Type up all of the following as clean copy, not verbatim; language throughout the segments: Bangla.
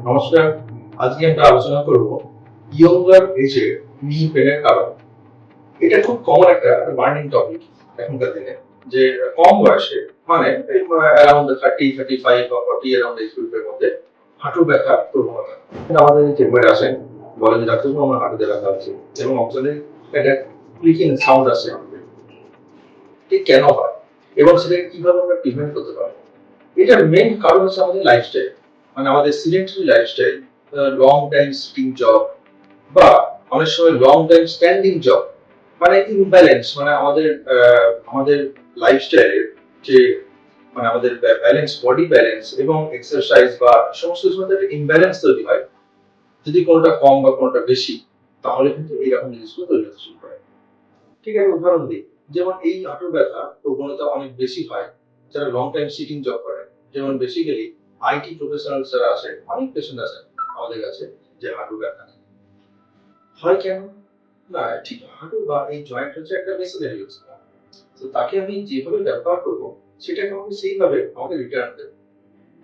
নমস্কার। আজকে আমরা আলোচনা করব ইয়ংগার এজে নি পেনের কারণ। এটা খুব কমন একটা বার্নিং টপিক এখনকার দিনে, যে কম বয়সে মানে অ্যারাউন্ড 30, 35 বা 40 অ্যারাউন্ড এই গ্রুপের মধ্যে হাঁটু ব্যথার প্রবণতা। আমাদের চেম্বারে আসেন, বলেন যে ডাক্তারবাবু আমার হাঁটুতে ব্যথা আছে, এবং অক্সিজেনে একটা ক্লিকিং সাউন্ড আসে। ঠিক কেন হয় এবং সেটাকে কিভাবে আমরা প্রিভেন্ট করতে পারবো? এটার মেইন কারণ হচ্ছে আমাদের লাইফস্টাইল, মানে আমাদের sedentary lifestyle, long time sitting job বা অনেক সময় লং টাইম স্ট্যান্ডিং জব, মানে ইমব্যালেন্স, মানে আমাদের লাইফস্টাইলের যে মানে আমাদের ব্যালেন্স, বডি ব্যালেন্স এবং এক্সারসাইজ বা সমস্ত কিছুর মধ্যে একটা ইমব্যালেন্স তৈরি হয়। যদি কোনোটা কম বা কোনোটা বেশি, তাহলে কিন্তু এইরকম জিনিসগুলো তৈরি হতে শুরু করে। ঠিক আছে, উদাহরণ দিই। যেমন এই হাঁটুর ব্যথা প্রবণতা অনেক বেশি হয় যারা লং টাইম সিটিং জব করে। যেমন বেসিক্যালি আইটি প্রফেশনাল যারা আছে, অনেক পেশেন্ট আছে আমাদের কাছে যে হাঁটু ব্যথা হয় কেন? না, ঠিক হাঁটু বা এই জয়েন্ট হচ্ছে একটা মেসিনারি ইউজ। তো তাকে আমি যেভাবে ব্যবহার করব সেটাকে আমাকে সেইভাবে আমাকে রিটার্ন দেবে।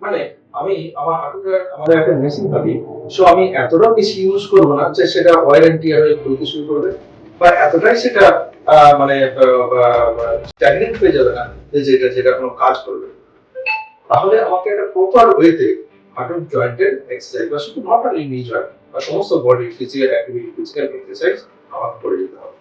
মানে আমি আমার হাঁটুটা আমাদের একটা মেশিন ভাবি, সো আমি এতটাও বেশি ইউজ করব না যে সেটা ওয়ার এন্ড টিয়ার হয়ে খুলতে শুরু করবে, বা এতটাই সেটা মানে স্ট্যাগনেন্ট হয়ে যাবে না যে যেটা যেটা কোনো কাজ করবে। তাহলে আমাকে একটা প্রপার ওয়েতে হাঁটুর জয়েন্টের এক্সারসাইজ, বা শুধু নট অনলি নি জয়েন্ট বা সমস্ত body physical activity, physical exercise আমাকে করে দিতে হবে।